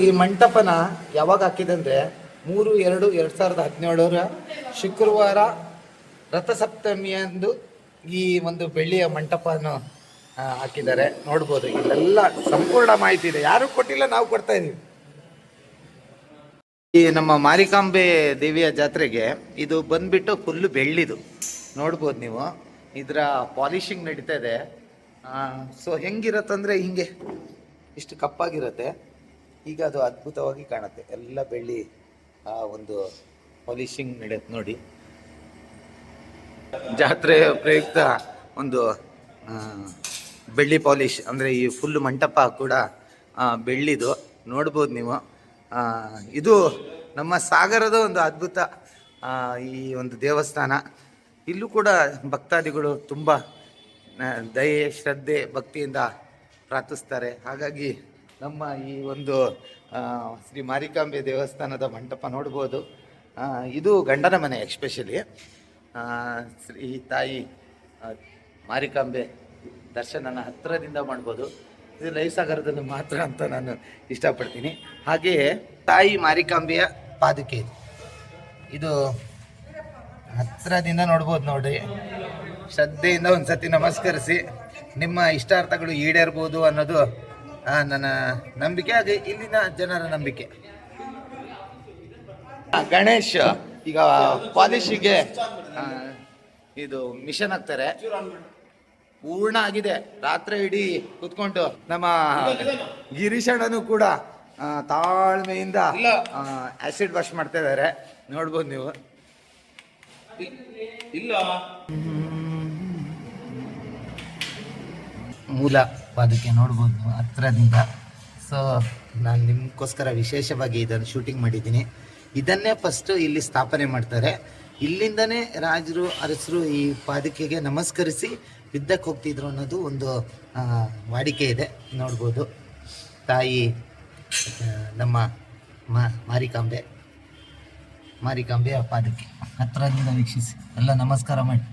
ಈ ಮಂಟಪನ ಯಾವಾಗ ಹಾಕಿದಂದ್ರೆ 3/2/2017 ಶುಕ್ರವಾರ ರಥಸಪ್ತಮಿಯಂದು ಈ ಒಂದು ಬೆಳ್ಳಿಯ ಮಂಟಪನ ಹಾಕಿದ್ದಾರೆ. ನೋಡ್ಬೋದು, ಇಲ್ಲೆಲ್ಲ ಸಂಪೂರ್ಣ ಮಾಹಿತಿ ಇದೆ. ಯಾರು ಕೊಟ್ಟಿಲ್ಲ, ನಾವು ಕೊಡ್ತಾ ಇದೀವಿ. ಈ ನಮ್ಮ ಮಾರಿಕಾಂಬೆ ದೇವಿಯ ಜಾತ್ರೆಗೆ ಇದು ಬಂದ್ಬಿಟ್ಟು ಫುಲ್ಲು ಬೆಳ್ಳಿದು ನೋಡ್ಬೋದು ನೀವು. ಇದರ ಪಾಲಿಶಿಂಗ್ ನಡೀತಾ ಇದೆ. ಸೊ ಹೆಂಗಿರತ್ತಂದ್ರೆ ಹಿಂಗೆ ಇಷ್ಟು ಕಪ್ಪಾಗಿರುತ್ತೆ. ಈಗ ಅದು ಅದ್ಭುತವಾಗಿ ಕಾಣುತ್ತೆ. ಎಲ್ಲ ಬೆಳ್ಳಿ ಒಂದು ಪಾಲಿಶಿಂಗ್ ನಡೆಯುತ್ತೆ ನೋಡಿ. ಜಾತ್ರೆ ಪ್ರಯುಕ್ತ ಒಂದು ಬೆಳ್ಳಿ ಪಾಲಿಶ್ ಅಂದರೆ ಈ ಫುಲ್ ಮಂಟಪ ಕೂಡ ಬೆಳ್ಳಿದು ನೋಡ್ಬೋದು ನೀವು. ಇದು ನಮ್ಮ ಸಾಗರದ ಒಂದು ಅದ್ಭುತ ಈ ಒಂದು ದೇವಸ್ಥಾನ. ಇಲ್ಲೂ ಕೂಡ ಭಕ್ತಾದಿಗಳು ತುಂಬ ದಯೆ, ಶ್ರದ್ಧೆ, ಭಕ್ತಿಯಿಂದ ಪ್ರಾರ್ಥಿಸ್ತಾರೆ. ಹಾಗಾಗಿ ನಮ್ಮ ಈ ಒಂದು ಶ್ರೀ ಮಾರಿಕಾಂಬೆ ದೇವಸ್ಥಾನದ ಮಂಟಪ ನೋಡ್ಬೋದು. ಇದು ಗಂಡನ ಮನೆ. ಎಸ್ಪೆಷಲಿ ಶ್ರೀ ತಾಯಿ ಮಾರಿಕಾಂಬೆ ದರ್ಶನನ ಹತ್ತಿರದಿಂದ ಮಾಡ್ಬೋದು. ಇದು ಲೈವ್ ಸಾಗರದಲ್ಲಿ ಮಾತ್ರ ಅಂತ ನಾನು ಇಷ್ಟಪಡ್ತೀನಿ. ಹಾಗೆಯೇ ತಾಯಿ ಮಾರಿಕಾಂಬೆಯ ಪಾದುಕೆ ಇದು ಹತ್ತಿರದಿಂದ ನೋಡ್ಬೋದು ನೋಡಿ. ಶ್ರದ್ಧೆಯಿಂದ ಒಂದ್ಸತಿ ನಮಸ್ಕರಿಸಿ ನಿಮ್ಮ ಇಷ್ಟಾರ್ಥಗಳು ಈಡೇರ್ಬೋದು ಅನ್ನೋದು ನನ್ನ ನಂಬಿಕೆ, ಹಾಗೆ ಇಲ್ಲಿನ ಜನರ ನಂಬಿಕೆ. ಗಣೇಶ್ ಈಗ ಪಾಲಿಶಿಗೆ ಇದು ಮಿಷನ್ ಹಾಕ್ತಾರೆ. ಪೂರ್ಣ ಆಗಿದೆ. ರಾತ್ರಿ ಇಡೀ ಕುತ್ಕೊಂಡು ನಮ್ಮ ಗಿರೀಶಣ್ಣನು ಕೂಡ ತಾಳ್ಮೆಯಿಂದ ಆಸಿಡ್ ವಾಶ್ ಮಾಡ್ತಾ ಇದ್ದಾರೆ. ನೋಡ್ಬೋದು ನೀವು. ಇಲ್ಲ ಮೂಲ ಪಾದಕ್ಕೆ ನೋಡ್ಬೋದು ನೀವು ಹತ್ತಿರದಿಂದ. ಸೊ ನಾನು ನಿಮಗೋಸ್ಕರ ವಿಶೇಷವಾಗಿ ಇದನ್ನು ಶೂಟಿಂಗ್ ಮಾಡಿದ್ದೀನಿ. ಇದನ್ನೇ ಫಸ್ಟು ಇಲ್ಲಿ ಸ್ಥಾಪನೆ ಮಾಡ್ತಾರೆ. ಇಲ್ಲಿಂದನೇ ರಾಜರು ಅರಸರು ಈ ಪಾದಕೆಗೆ ನಮಸ್ಕರಿಸಿ ಯುದ್ಧಕ್ಕೆ ಹೋಗ್ತಿದ್ರು ಅನ್ನೋದು ಒಂದು ವಾಡಿಕೆ ಇದೆ. ನೋಡ್ಬೋದು ತಾಯಿ ನಮ್ಮ ಮಾರಿಕಾಂಬೆಯ ಪಾದಕೆ ಹತ್ತಿರದಿಂದ ವೀಕ್ಷಿಸಿ ಎಲ್ಲ ನಮಸ್ಕಾರ ಮಾಡಿ.